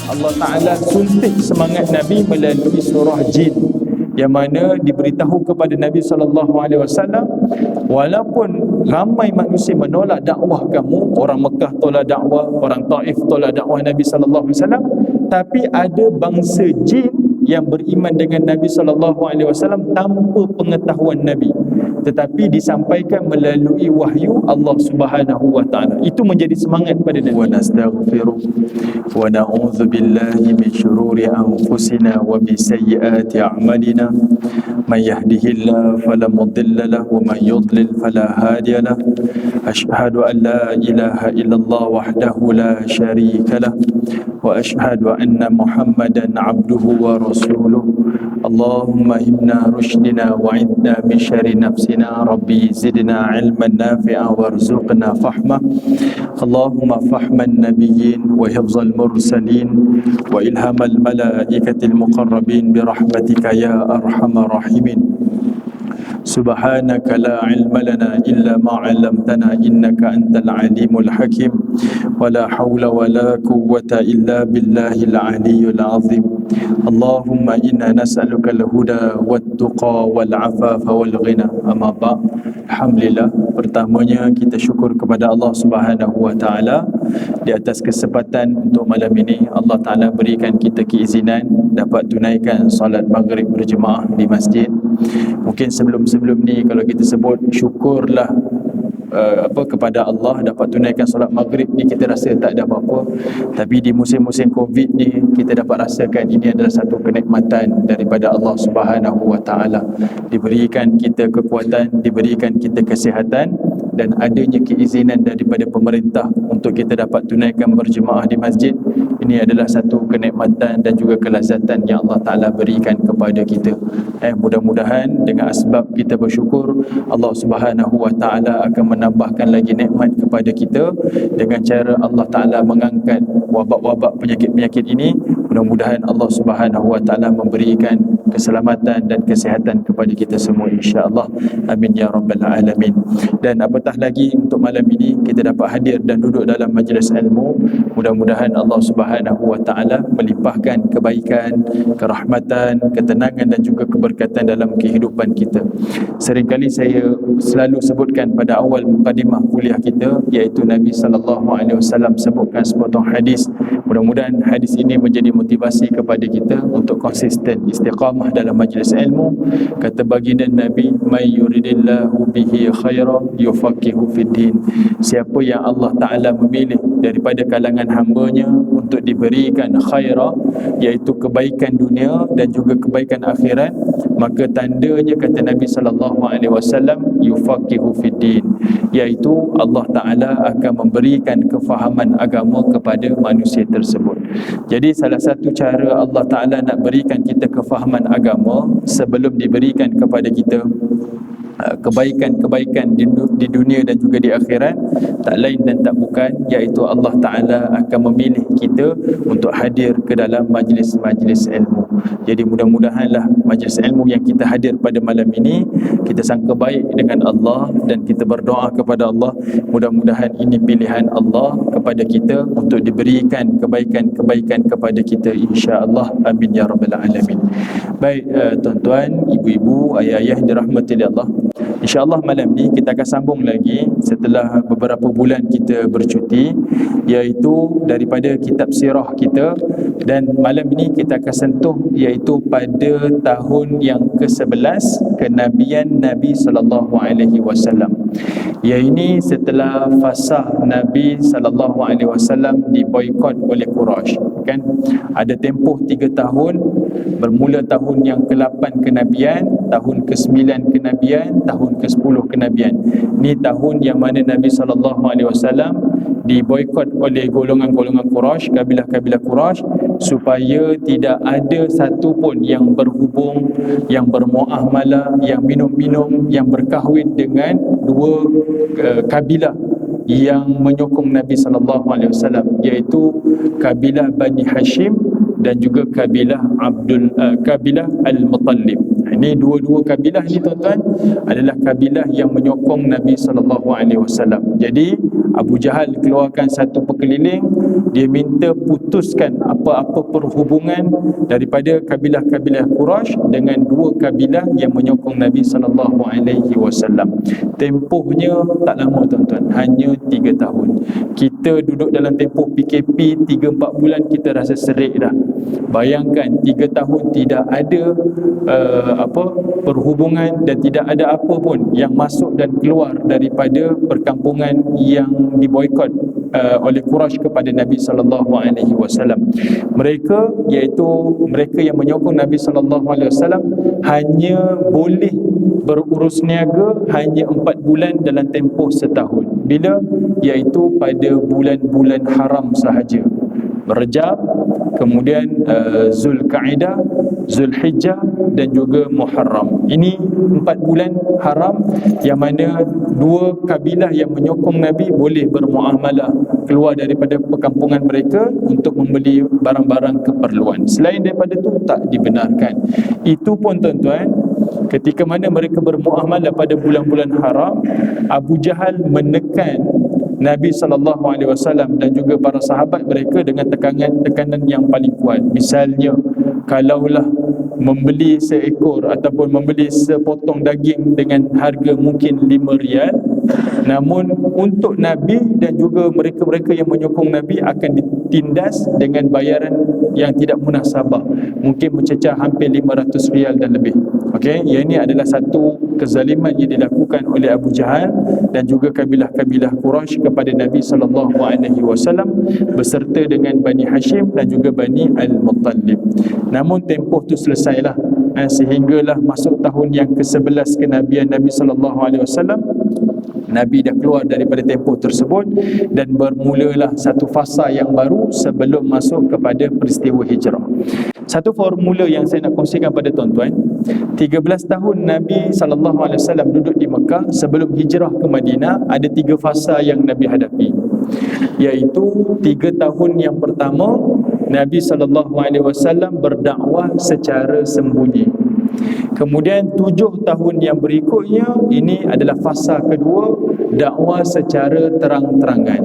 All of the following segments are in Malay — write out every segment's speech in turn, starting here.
Allah Ta'ala suntik semangat Nabi melalui surah Jin, yang mana diberitahu kepada Nabi SAW, walaupun ramai manusia menolak dakwah kamu, orang Mekah tolak dakwah, orang Taif tolak dakwah Nabi SAW, tapi ada bangsa jin yang beriman dengan Nabi SAW tanpa pengetahuan Nabi, tetapi disampaikan melalui wahyu Allah Subhanahu wa taala. Itu menjadi semangat pada Nabi. Wa nastaghfiruh wa na'udzu billahi min shururi anfusina wa min sayyiati a'malina. Man yahdihillahu fala mudilla lahu wa man yudlil fala hadiya lahu. Asyhadu an la ilaha illallah wahdahu la syarika lahu wa asyhadu anna Muhammadan abduhu wa rasuluh. Allahumma hibna rushdina wa idna min syarri nafsina. Rabbi zidna ilman nafi'a warzuqna fahma. Allahumma fahman nabiyyin wa hifzal mursalin wa ilhamal malaikatil muqarrabin birahmatika ya arhamar rahimin. Subhanaka la ilma lana illa ma 'allamtana innaka antal alimul hakim. Wa la hawla wa la quwwata illa billahil aliyyil azim. Allahumma inna nas'aluka al-huda wat-tuqa wal-'afafa wal-ghina. Amma ba'd. Alhamdulillah, pertamanya kita syukur kepada Allah Subhanahu wa taala di atas kesempatan untuk malam ini. Allah Taala berikan kita keizinan dapat tunaikan solat maghrib berjemaah di masjid. Mungkin sebelum ni kalau kita sebut syukurlah kepada Allah dapat tunaikan solat maghrib ni, kita rasa tak ada apa-apa. Tapi di musim-musim Covid ni kita dapat rasakan ini adalah satu kenikmatan daripada Allah Subhanahu wa taala. Diberikan kita kekuatan, diberikan kita kesihatan, dan adanya keizinan daripada pemerintah untuk kita dapat tunaikan berjemaah di masjid. Ini adalah satu kenikmatan dan juga kelazatan yang Allah Ta'ala berikan kepada kita. Mudah-mudahan dengan asbab kita bersyukur, Allah Subhanahu wa Ta'ala akan menambahkan lagi nikmat kepada kita dengan cara Allah Ta'ala mengangkat wabak-wabak penyakit-penyakit ini. Mudah-mudahan Allah Subhanahu wa Ta'ala memberikan keselamatan dan kesihatan kepada kita semua, insya-Allah. Amin ya rabbal alamin. Dan apatah lagi untuk malam ini kita dapat hadir dan duduk dalam majlis ilmu. Mudah-mudahan Allah Subhanahu wa Ta'ala melimpahkan kebaikan, kerahmatan, ketenangan dan juga keberkatan dalam kehidupan kita. Seringkali saya selalu sebutkan pada awal mukadimah kuliah kita, iaitu Nabi sallallahu alaihi wasallam sebutkan sepotong hadis. Mudah-mudahan hadis ini menjadi motivasi kepada kita untuk konsisten istiqamah dalam majlis ilmu. Kata baginda Nabi, may yuridillahu bihi khairan yufaqihu fid din. Siapa yang Allah Ta'ala memilih daripada kalangan hamba-Nya untuk diberikan khairah, iaitu kebaikan dunia dan juga kebaikan akhirat, maka tandanya, kata Nabi sallallahu alaihi wasallam, yufaqihu fid din, iaitu Allah Ta'ala akan memberikan kefahaman agama kepada manusia tersebut. Jadi salah satu cara Allah Ta'ala nak berikan kita kefahaman agama sebelum diberikan kepada kita kebaikan-kebaikan di dunia dan juga di akhirat, tak lain dan tak bukan, iaitu Allah Ta'ala akan memilih kita untuk hadir ke dalam majlis-majlis ilmu. Jadi mudah-mudahanlah majlis ilmu yang kita hadir pada malam ini, kita sangka baik dengan Allah dan kita berdoa kepada Allah, mudah-mudahan ini pilihan Allah kepada kita untuk diberikan kebaikan-kebaikan kepada kita, insya-Allah. Amin ya rabbal alamin. Baik, tuan-tuan, ibu-ibu, ayah-ayah dirahmati Allah, insya-Allah malam ni kita akan sambung lagi setelah beberapa bulan kita bercuti, iaitu daripada kitab sirah kita. Dan malam ini kita akan sentuh iaitu pada tahun yang ke-11 kenabian Nabi sallallahu alaihi wasallam. Yang ini setelah fasa Nabi sallallahu alaihi wasallam diboikot oleh Quraisy, kan? Ada tempoh 3 tahun, bermula tahun yang ke-8 kenabian, tahun ke-9 kenabian, tahun ke-10 kenabian. Ini tahun yang mana Nabi sallallahu alaihi wasallam diboikot oleh golongan-golongan Quraisy, kabilah-kabilah Quraisy, supaya tidak ada satu pun yang berhubung, yang bermuamalah, yang minum-minum, yang berkahwin dengan dua kabilah yang menyokong Nabi sallallahu alaihi wasallam, iaitu kabilah Bani Hashim dan juga kabilah kabilah Al-Muttalib. Ini dua-dua kabilah ni, tuan-tuan, adalah kabilah yang menyokong Nabi sallallahu alaihi wasallam. Jadi Abu Jahal keluarkan satu perkeliling dia minta putuskan apa-apa perhubungan daripada kabilah-kabilah Quraisy dengan dua kabilah yang menyokong Nabi SAW. Tempohnya tak lama tuan-tuan, hanya 3 tahun. Kita duduk dalam tempoh PKP 3-4 bulan kita rasa serik dah. Bayangkan 3 tahun tidak ada perhubungan dan tidak ada apa pun yang masuk dan keluar daripada perkampungan yang diboikot oleh Quraisy kepada Nabi SAW. Mereka, iaitu mereka yang menyokong Nabi SAW, hanya boleh berurus niaga hanya 4 bulan dalam tempoh setahun. Bila? Iaitu pada bulan-bulan haram sahaja. Rajab, kemudian Zulkaidah, Zulhijjah dan juga Muharram. Ini 4 bulan haram yang mana dua kabilah yang menyokong Nabi boleh bermuamalah keluar daripada perkampungan mereka untuk membeli barang-barang keperluan. Selain daripada itu tak dibenarkan. Itu pun tuan-tuan, ketika mana mereka bermuamalah pada bulan-bulan haram, Abu Jahal menekan Nabi SAW dan juga para sahabat mereka dengan tekanan yang paling kuat. Misalnya, kalaulah membeli seekor ataupun membeli sepotong daging dengan harga mungkin 5 rial, namun untuk Nabi dan juga mereka-mereka yang menyokong Nabi akan ditindas dengan bayaran yang tidak munasabah, mungkin mencecah hampir 500 rial dan lebih. Okey, yang ini adalah satu kezaliman yang dilakukan oleh Abu Jahal dan juga kabilah-kabilah Quraisy kepada Nabi SAW beserta dengan Bani Hashim dan juga Bani Al-Muttalib. Namun tempoh tu selesailah, sehinggalah masuk tahun yang ke-11 kenabian Nabi SAW. Nabi dah keluar daripada tempoh tersebut dan bermulalah satu fasa yang baru sebelum masuk kepada peristiwa hijrah. Satu formula yang saya nak kongsikan pada tuan-tuan, 13 tahun Nabi SAW duduk di Mekah sebelum hijrah ke Madinah, ada 3 fasa yang Nabi hadapi. Iaitu 3 tahun yang pertama, Nabi SAW berdakwah secara sembunyi. Kemudian 7 tahun yang berikutnya, ini adalah fasa kedua, dakwah secara terang-terangan.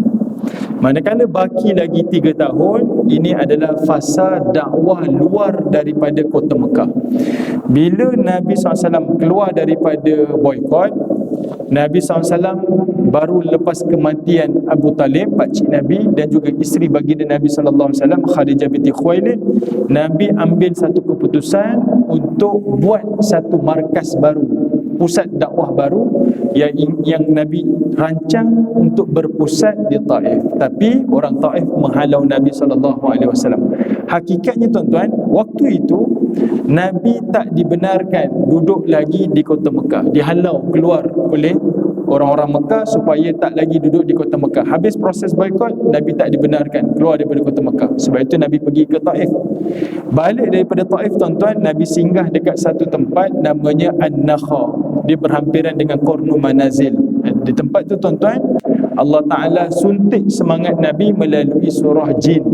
Manakala baki lagi 3 tahun, ini adalah fasa dakwah luar daripada kota Mekah. Bila Nabi SAW keluar daripada boikot, Nabi SAW baru lepas kematian Abu Talib, pakcik Nabi, dan juga isteri baginda Nabi SAW, Khadijah binti Khuwailid, Nabi ambil satu keputusan untuk buat satu markas baru, pusat dakwah baru yang Nabi rancang untuk berpusat di Taif. Tapi orang Taif menghalau Nabi SAW. Hakikatnya tuan-tuan, waktu itu Nabi tak dibenarkan duduk lagi di kota Mekah. Dihalau keluar oleh orang-orang Mekah supaya tak lagi duduk di kota Mekah. Habis proses boikot, Nabi tak dibenarkan keluar daripada kota Mekah. Sebab itu Nabi pergi ke Taif. Balik daripada Taif tuan-tuan, Nabi singgah dekat satu tempat namanya An-Nakha. Dia berhampiran dengan Qarnu Manazil. Di tempat tu tuan-tuan, Allah Ta'ala suntik semangat Nabi melalui surah Jin,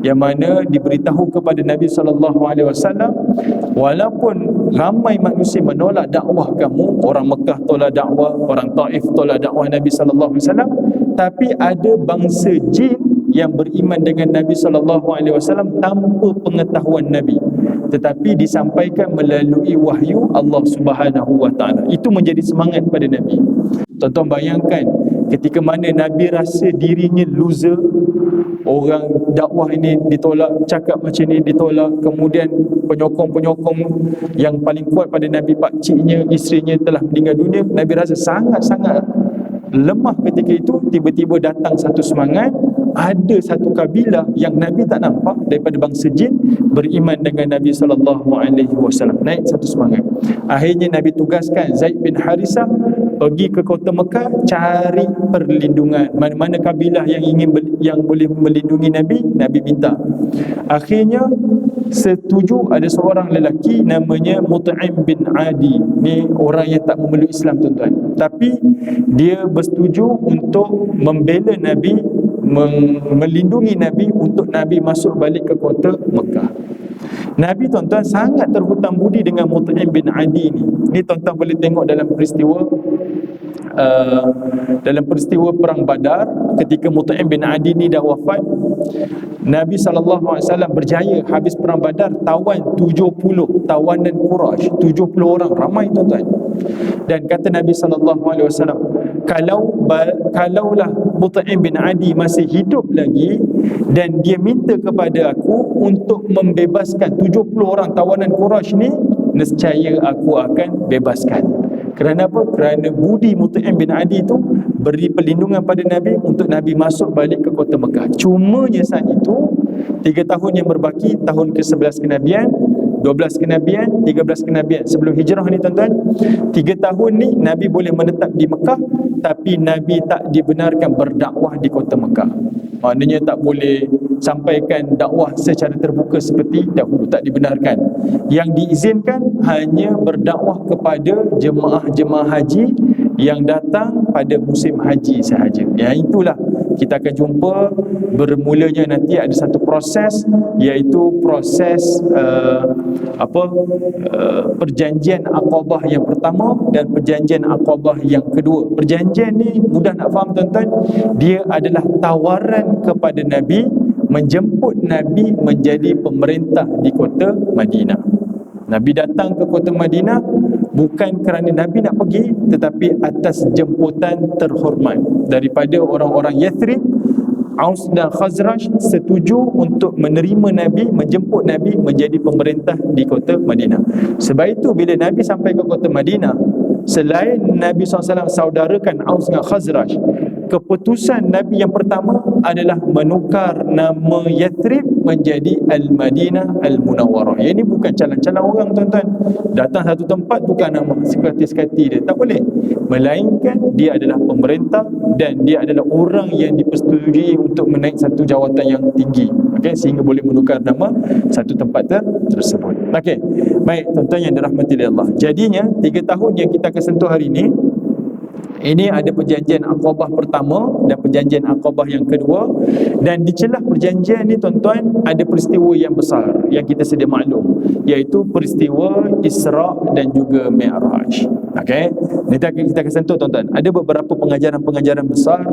yang mana diberitahu kepada Nabi SAW, walaupun ramai manusia menolak dakwah kamu, orang Mekah tolak dakwah, orang Taif tolak dakwah Nabi SAW, tapi ada bangsa jin yang beriman dengan Nabi SAW tanpa pengetahuan Nabi, tetapi disampaikan melalui wahyu Allah Subhanahu Wa Taala. Itu menjadi semangat pada Nabi. Tuan-tuan bayangkan, ketika mana Nabi rasa dirinya loser, orang dakwah ini ditolak, cakap macam ni ditolak, kemudian penyokong-penyokong yang paling kuat pada Nabi, pakciknya, isterinya telah meninggal dunia, Nabi rasa sangat-sangat lemah ketika itu. Tiba-tiba datang satu semangat, ada satu kabilah yang Nabi tak nampak daripada bangsa jin beriman dengan Nabi SAW. Naik satu semangat. Akhirnya Nabi tugaskan Zaid bin Harisah pergi ke kota Mekah cari perlindungan. Mana-mana kabilah yang boleh melindungi Nabi, Nabi minta. Akhirnya setuju ada seorang lelaki namanya Mut'im bin Adi. Ni orang yang tak memeluk Islam tuan-tuan, tapi dia bersetuju untuk membela Nabi, melindungi Nabi untuk Nabi masuk balik ke kota Mekah. Nabi tuan-tuan sangat terhutang budi dengan Mut'im bin Adi ni. Ni tuan-tuan boleh tengok dalam peristiwa perang Badar, ketika Mut'im bin Adi ni dah wafat, Nabi SAW berjaya habis perang Badar, tawan 70 tawanan Quraisy, 70 orang, ramai tuan-tuan. Dan kata Nabi SAW, kalaulah Mut'im bin Adi masih hidup lagi dan dia minta kepada aku untuk membebaskan 70 orang tawanan Quraisy ni, nescaya aku akan bebaskan. Kerana apa? Kerana budi Mut'im bin Adi itu beri perlindungan pada Nabi untuk Nabi masuk balik ke kota Mekah. Cumanya saat itu 3 tahun yang berbaki, tahun ke-11 kenabian, 12 kenabian, 13 kenabian sebelum hijrah ni tuan-tuan, 3 tahun ni Nabi boleh menetap di Mekah, tapi Nabi tak dibenarkan berdakwah di kota Mekah. Maknanya tak boleh sampaikan dakwah secara terbuka seperti dahulu, tak dibenarkan. Yang diizinkan hanya berdakwah kepada jemaah-jemaah haji yang datang pada musim haji sahaja. Yang itulah kita akan jumpa bermulanya nanti ada satu proses, iaitu proses perjanjian Aqabah yang pertama dan perjanjian Aqabah yang kedua. Perjanjian ni mudah nak faham tuan-tuan, dia adalah tawaran kepada Nabi menjemput Nabi menjadi pemerintah di kota Madinah. Nabi datang ke kota Madinah bukan kerana Nabi nak pergi, tetapi atas jemputan terhormat daripada orang-orang Yathrib. Aus dan Khazraj setuju untuk menerima Nabi, menjemput Nabi menjadi pemerintah di kota Madinah. Sebab itu bila Nabi sampai ke kota Madinah, selain Nabi SAW saudarakan Aus dan Khazraj, keputusan Nabi yang pertama adalah menukar nama Yathrib menjadi Al-Madinah Al-Munawwarah. Ini bukan calon-calon orang tuan-tuan, datang satu tempat tukar nama sekati-sekati dia, tak boleh. Melainkan dia adalah pemerintah dan dia adalah orang yang dipersetujui untuk menaik satu jawatan yang tinggi, sehingga boleh menukar nama satu tempat tersebut. Baik tuan-tuan yang dirahmati oleh Allah, jadinya 3 tahun yang kita akan sentuh hari ini ada perjanjian Aqabah pertama dan perjanjian Aqabah yang kedua. Dan di celah perjanjian ni tuan-tuan, ada peristiwa yang besar yang kita sedia maklum, iaitu peristiwa Isra' dan juga Mi'raj. Nanti kita akan sentuh tuan-tuan, ada beberapa pengajaran-pengajaran besar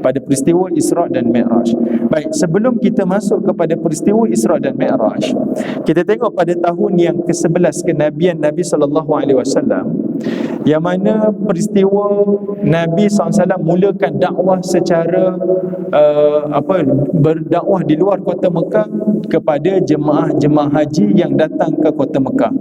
pada peristiwa Isra' dan Mi'raj. Baik, sebelum kita masuk kepada peristiwa Isra' dan Mi'raj, kita tengok pada tahun yang ke-11 kenabian Nabi SAW, yang mana peristiwa Nabi SAW mulakan dakwah secara berdakwah di luar kota Mekah kepada jemaah-jemaah haji yang datang ke kota Mekah.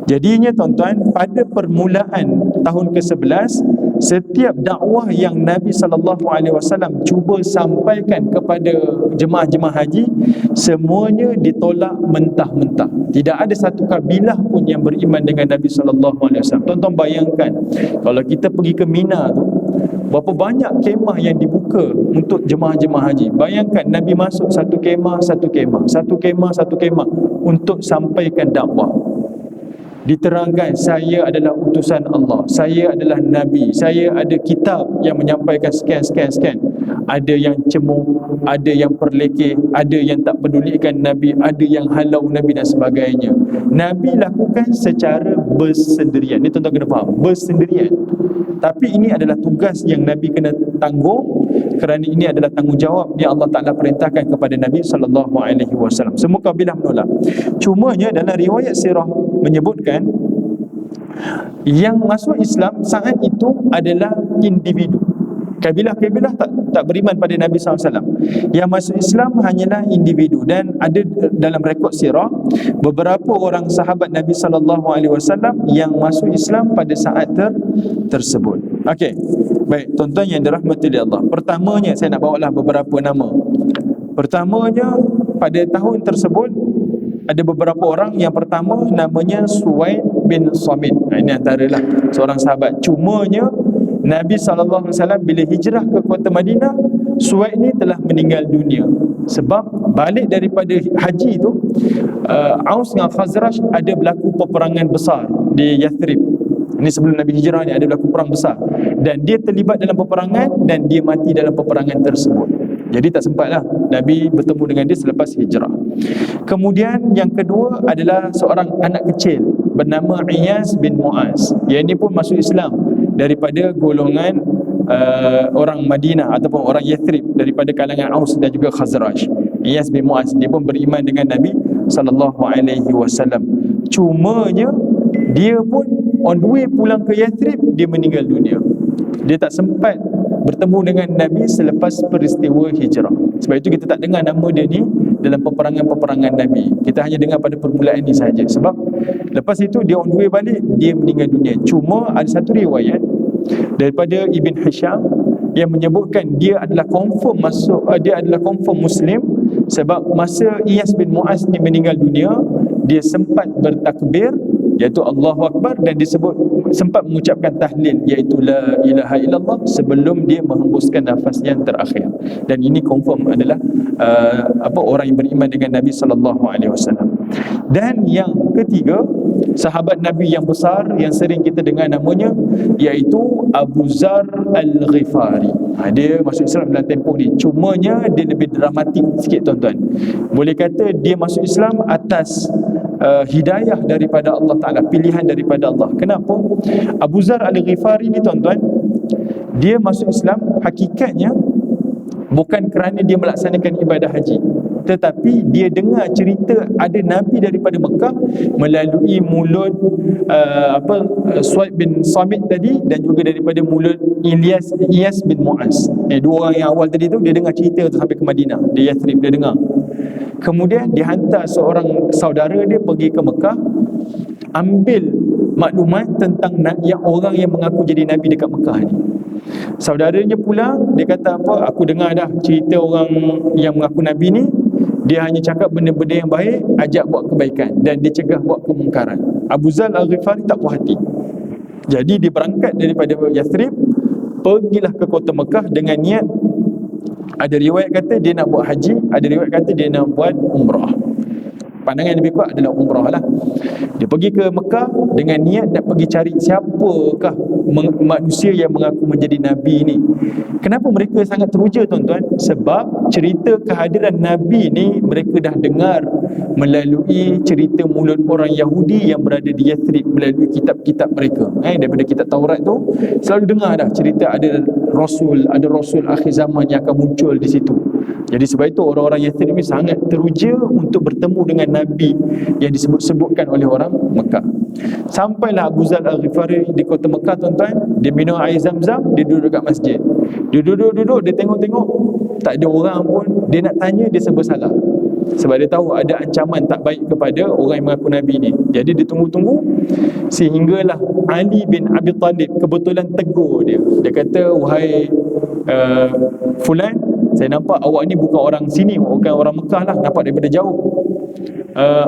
Jadinya tuan-tuan, pada permulaan tahun ke-11, setiap dakwah yang Nabi SAW cuba sampaikan kepada jemaah-jemaah haji, semuanya ditolak mentah-mentah. Tidak ada satu kabilah pun yang beriman dengan Nabi SAW. Tuan-tuan bayangkan, kalau kita pergi ke Mina tu, berapa banyak kemah yang dibuka untuk jemaah-jemaah haji. Bayangkan Nabi masuk satu kemah untuk sampaikan dakwah. Diterangkan, saya adalah utusan Allah, saya adalah Nabi, saya ada kitab yang menyampaikan sekian. Ada yang cemooh, ada yang perlekeh, ada yang tak pedulikan Nabi, ada yang halau Nabi dan sebagainya. Nabi lakukan secara bersendirian. Ni tuan-tuan kena faham, bersendirian. Tapi ini adalah tugas yang Nabi kena tanggung, kerana ini adalah tanggungjawab yang Allah Ta'ala perintahkan kepada Nabi SAW. Semua kabilah menolak. Cumanya dalam riwayat sirah menyebutkan yang masuk Islam saat itu adalah individu. Kabilah-kabilah tak beriman pada Nabi SAW. Yang masuk Islam hanyalah individu. Dan ada dalam rekod sirah beberapa orang sahabat Nabi SAW yang masuk Islam pada saat tersebut. Baik tuan-tuan yang dirahmati oleh Allah, pertamanya saya nak bawalah beberapa nama. Pertamanya, pada tahun tersebut ada beberapa orang. Yang pertama namanya Suwaid bin Samit. Ini antaralah seorang sahabat. Cumanya Nabi SAW bila hijrah ke kota Madinah, Suwaid ni telah meninggal dunia. Sebab balik daripada haji tu, Aus dengan Khazraj ada berlaku peperangan besar di Yathrib. Ini sebelum Nabi hijrah ni ada berlaku perang besar, dan dia terlibat dalam peperangan dan dia mati dalam peperangan tersebut. Jadi tak sempatlah Nabi bertemu dengan dia selepas hijrah. Kemudian yang kedua adalah seorang anak kecil bernama Iyas bin Mu'az. Yang ini pun masuk Islam daripada golongan orang Madinah ataupun orang Yathrib, daripada kalangan Aus dan juga Khazraj. Iyas bin Muaz, dia pun beriman dengan Nabi SAW. Cumanya dia pun on the way pulang ke Yathrib, dia meninggal dunia. Dia tak sempat bertemu dengan Nabi selepas peristiwa hijrah. Sebab itu kita tak dengar nama dia ni dalam peperangan-peperangan Nabi. Kita hanya dengar pada permulaan ni saja. Sebab lepas itu dia on the way balik, dia meninggal dunia. Cuma ada satu riwayat daripada Ibn Hisham yang menyebutkan dia adalah confirm Muslim, sebab masa Iyas bin Muaz ni meninggal dunia, dia sempat bertakbir iaitu Allahu Akbar, dan disebut sempat mengucapkan tahlil iaitu la ilaha illallah sebelum dia menghembuskan nafas yang terakhir. Dan ini confirm adalah orang yang beriman dengan Nabi SAW. Dan yang ketiga, sahabat Nabi yang besar yang sering kita dengar namanya iaitu Abu Zar Al-Ghifari. Dia masuk Islam dalam tempoh ni. Cumanya dia lebih dramatik sikit tuan-tuan. Boleh kata dia masuk Islam atas hidayah daripada Allah Ta'ala, pilihan daripada Allah. Kenapa? Abu Zar Al-Ghifari ni tuan-tuan, dia masuk Islam hakikatnya bukan kerana dia melaksanakan ibadah haji, tetapi dia dengar cerita ada Nabi daripada Mekah melalui mulut Suhaib bin Samit tadi, dan juga daripada mulut Iyas bin Muaz. Dua orang yang awal tadi tu, dia dengar cerita tu sampai ke Madinah, di Yathrib dia dengar. Kemudian dihantar seorang saudara dia pergi ke Mekah, ambil maklumat tentang yang orang yang mengaku jadi Nabi dekat Mekah ni. Saudaranya pulang, dia kata apa, aku dengar dah cerita orang yang mengaku Nabi ni, dia hanya cakap benda-benda yang baik, ajak buat kebaikan, dan dia cegah buat kemungkaran. Abu Zar Al-Ghifari tak puas hati. Jadi dia berangkat daripada Yathrib, pergilah ke kota Mekah dengan niat, ada riwayat kata dia nak buat haji, ada riwayat kata dia nak buat umrah. Pandangan yang lebih kuat adalah umrah lah. Dia pergi ke Mekah dengan niat nak pergi cari siapakah manusia yang mengaku menjadi Nabi ni. Kenapa mereka sangat teruja tuan-tuan? Sebab cerita kehadiran Nabi ni mereka dah dengar melalui cerita mulut orang Yahudi yang berada di Yathrib, melalui kitab-kitab mereka. Daripada kitab Taurat tu selalu dengar dah cerita ada Rasul akhir zaman yang akan muncul di situ. Jadi sebab itu orang-orang Yathrib ni sangat teruja untuk bertemu dengan Nabi yang disebut-sebutkan oleh orang Mekah. Sampailah Abu Zar Al-Ghifari di kota Mekah tuan-tuan, dia minum air Zam-Zam, dia duduk dekat masjid. Dia duduk, dia tengok-tengok, tak ada orang pun. Dia nak tanya, dia serba salah. Sebab dia tahu ada ancaman tak baik kepada orang yang mengaku Nabi ni. Jadi dia tunggu-tunggu sehinggalah Ali bin Abi Talib kebetulan tegur dia. Dia kata, wahai Fulan, saya nampak awak ni bukan orang sini, bukan orang Mekah lah, nampak daripada jauh.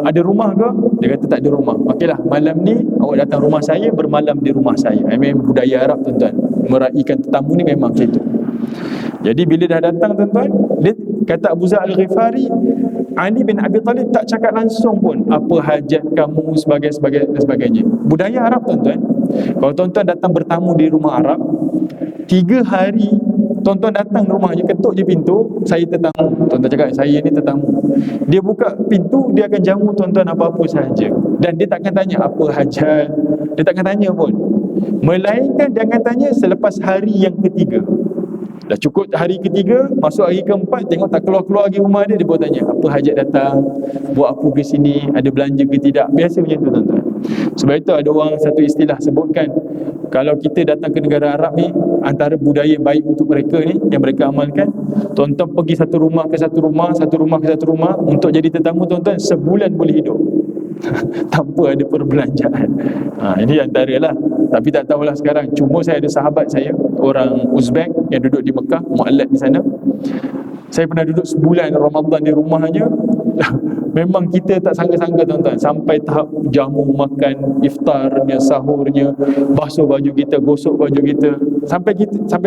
Ada rumah ke? Dia kata tak ada rumah. Okeylah, malam ni awak datang rumah saya, bermalam di rumah saya. Memang budaya Arab tuan-tuan, meraihkan tetamu ni memang macam tu. Jadi bila dah datang tuan-tuan, dia kata Abu Zar Al-Ghifari, Ali bin Abi Talib tak cakap langsung pun apa hajat kamu sebagainya. Budaya Arab tuan-tuan, kalau tuan-tuan datang bertamu di rumah Arab, 3 hari tuan-tuan datang rumah je, ketuk je pintu, saya tetamu. Tuan-tuan cakap, saya ni tetamu. Dia buka pintu, dia akan jamu tuan-tuan apa-apa sahaja. Dan dia takkan tanya apa hajat, dia takkan tanya pun. Melainkan dia akan tanya selepas hari yang ketiga. Dah cukup hari ketiga, masuk hari keempat, tengok tak keluar-keluar lagi rumah dia, dia baru tanya apa hajat datang, buat apa ke sini, ada belanja ke tidak. Biasa macam tu tuan-tuan. Sebab itu ada orang satu istilah sebutkan, kalau kita datang ke negara Arab ni, antara budaya yang baik untuk mereka ni, yang mereka amalkan, tuan-tuan pergi satu rumah ke satu rumah untuk jadi tetamu tuan-tuan, sebulan boleh hidup tanpa ada perbelanjaan. Ini antara lah. Tapi tak tahulah sekarang. Cuma saya ada sahabat saya, orang Uzbek yang duduk di Mekah, mu'allad di sana. Saya pernah duduk sebulan Ramadan di rumahnya. Memang kita tak sangka-sangka tuan-tuan, sampai tahap jamu makan, iftarnya, sahurnya, basuh baju kita, gosok baju kita. Sampai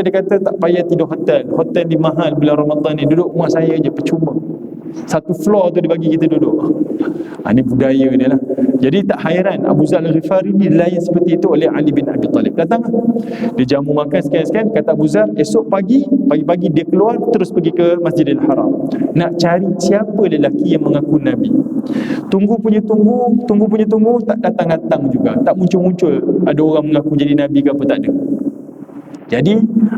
dia kata tak payah tidur hotel. Hotel di mahal bulan Ramadan ni, duduk rumah saya je percuma. Satu floor tu dia bagi kita duduk. Ini budaya dia lah. Jadi tak hairan Abu Zar Al-Ghifari ni dilayan seperti itu oleh Ali bin Abi Talib. Datang, dia jamu makan sekian-sekian. Kata Abu Zar, esok pagi-pagi dia keluar terus pergi ke Masjidil Haram, nak cari siapa lelaki yang mengaku Nabi. Tunggu punya tunggu, tak datang-datang juga, tak muncul-muncul ada orang mengaku jadi Nabi ke apa, tak ada. Jadi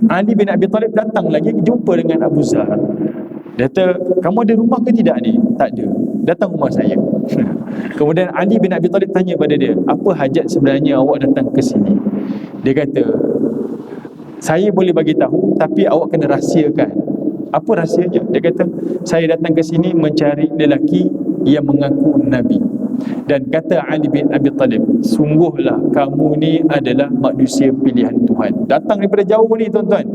Ali bin Abi Talib datang lagi, jumpa dengan Abu Zar. Dia kata, kamu ada rumah ke tidak ni? Tak ada. Datang rumah saya. Kemudian Ali bin Abi Talib tanya pada dia, apa hajat sebenarnya awak datang ke sini? Dia kata, saya boleh bagi tahu, tapi awak kena rahsiakan. Apa rahsianya? Dia kata, saya datang ke sini mencari lelaki yang mengaku Nabi. Dan kata Ali bin Abi Talib, sungguhlah kamu ni adalah manusia pilihan Tuhan. Datang daripada jauh ni tuan-tuan,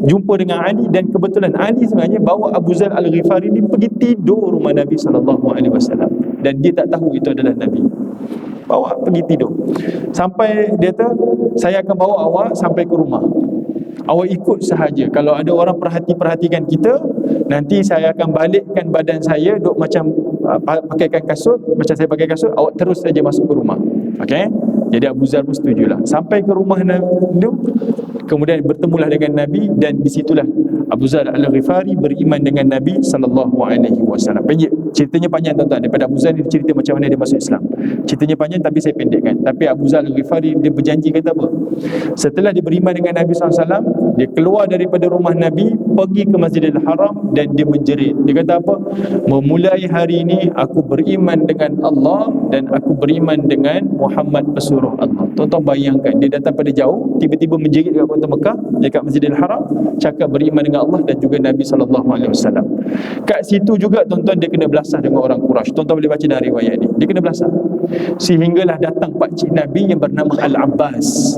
jumpa dengan Ali, dan kebetulan Ali sebenarnya bawa Abu Zar Al-Ghifari ni pergi tidur rumah Nabi SAW, dan dia tak tahu itu adalah Nabi. Bawa pergi tidur. Sampai dia kata, saya akan bawa awak sampai ke rumah. Awak ikut sahaja. Kalau ada orang perhatikan kita, nanti saya akan balikkan badan saya, duk macam pakaikan kasut, macam saya pakai kasut, awak terus saja masuk ke rumah. Okey? Jadi Abu Zar pun setujulah. Sampai ke rumah Nabi, kemudian bertemulah dengan Nabi, dan disitulah Abu Zar Al-Ghifari beriman dengan Nabi SAW. Pendek, ceritanya panjang tuan-tuan. Daripada Abu Zar ni cerita macam mana dia masuk Islam. Ceritanya panjang tapi saya pendekkan. Tapi Abu Zar Al-Ghifari dia berjanji, kata apa? Setelah dia beriman dengan Nabi SAW, dia keluar daripada rumah Nabi, pergi ke Masjidil Haram, dan dia menjerit. Dia kata apa? Memulai hari ini aku beriman dengan Allah, dan aku beriman dengan Muhammad pesuruh Allah. Tuan-tuan bayangkan, dia datang pada jauh, tiba-tiba menjerit dekat kota Mekah, dekat Masjidil Haram, cakap beriman dengan Allah dan juga Nabi SAW. Kat situ juga tuan-tuan dia kena belasah dengan orang Quraisy. Tuan-tuan boleh baca dalam riwayat ni, dia kena belasah. Sehinggalah datang pakcik Nabi yang bernama Al-Abbas.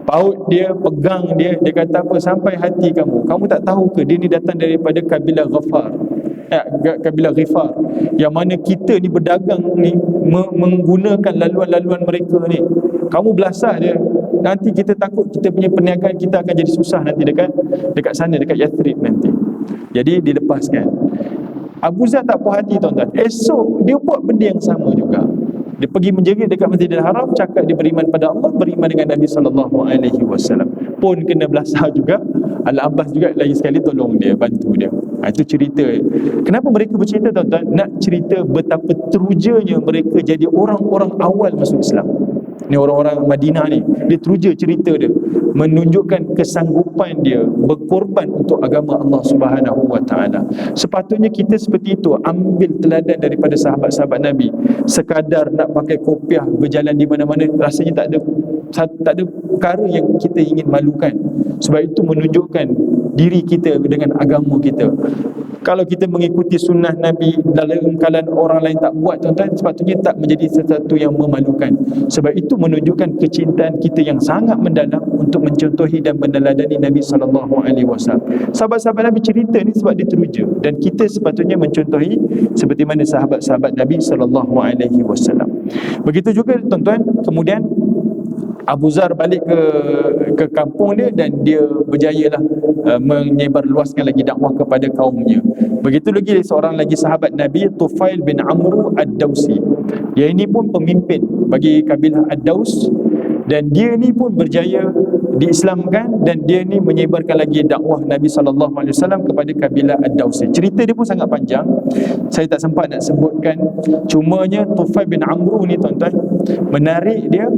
Paut dia, pegang dia, dia kata apa? Sampai hati kamu tak tahu ke dia ni datang daripada kabilah Ghafar, kabilah Ghifar, yang mana kita ni berdagang ni menggunakan laluan-laluan mereka ni. Kamu belasah dia, nanti kita takut kita punya perniagaan kita akan jadi susah nanti dekat sana, dekat Yathrib nanti. Jadi dilepaskan. Abu Zar tak puas hati tuan-tuan. Esok dia buat benda yang sama juga. Dia pergi menjerit dekat Masjidil Haram, cakap dia beriman pada Allah, beriman dengan Nabi SAW. Pun kena belasah juga. Al-Abbas juga lagi sekali tolong dia, bantu dia. Itu cerita. Kenapa mereka bercerita tuan-tuan? Nak cerita betapa terujanya mereka jadi orang-orang awal masuk Islam. Ni orang-orang Madinah ni, dia teruja cerita dia, menunjukkan kesanggupan dia berkorban untuk agama Allah Subhanahu Wa Taala. Sepatutnya kita seperti itu, ambil teladan daripada sahabat-sahabat Nabi. Sekadar nak pakai kopiah berjalan di mana-mana, rasanya tak ada perkara yang kita ingin malukan. Sebab itu menunjukkan diri kita dengan agama kita. Kalau kita mengikuti sunnah Nabi dalam keadaan orang lain tak buat, tuan-tuan, sepatutnya tak menjadi sesuatu yang memalukan. Sebab itu menunjukkan kecintaan kita yang sangat mendalam untuk mencontohi dan meneladani Nabi SAW. Sahabat-sahabat Nabi cerita ni sebab dia teruja, dan kita sepatutnya mencontohi seperti mana sahabat-sahabat Nabi SAW. Begitu juga tuan-tuan, kemudian Abu Zar balik ke kampung dia, dan dia berjayalah menyebarluaskan lagi dakwah kepada kaumnya. Begitu lagi seorang lagi sahabat Nabi, Tufail bin Amr Ad-Dawsi. Dia ini pun pemimpin bagi kabilah Ad-Daws, dan dia ni pun berjaya diislamkan, dan dia ni menyebarkan lagi dakwah Nabi SAW kepada kabilah Ad-Dawsi. Cerita dia pun sangat panjang, saya tak sempat nak sebutkan. Cumanya Tufail bin Amr ni tuan-tuan, menarik dia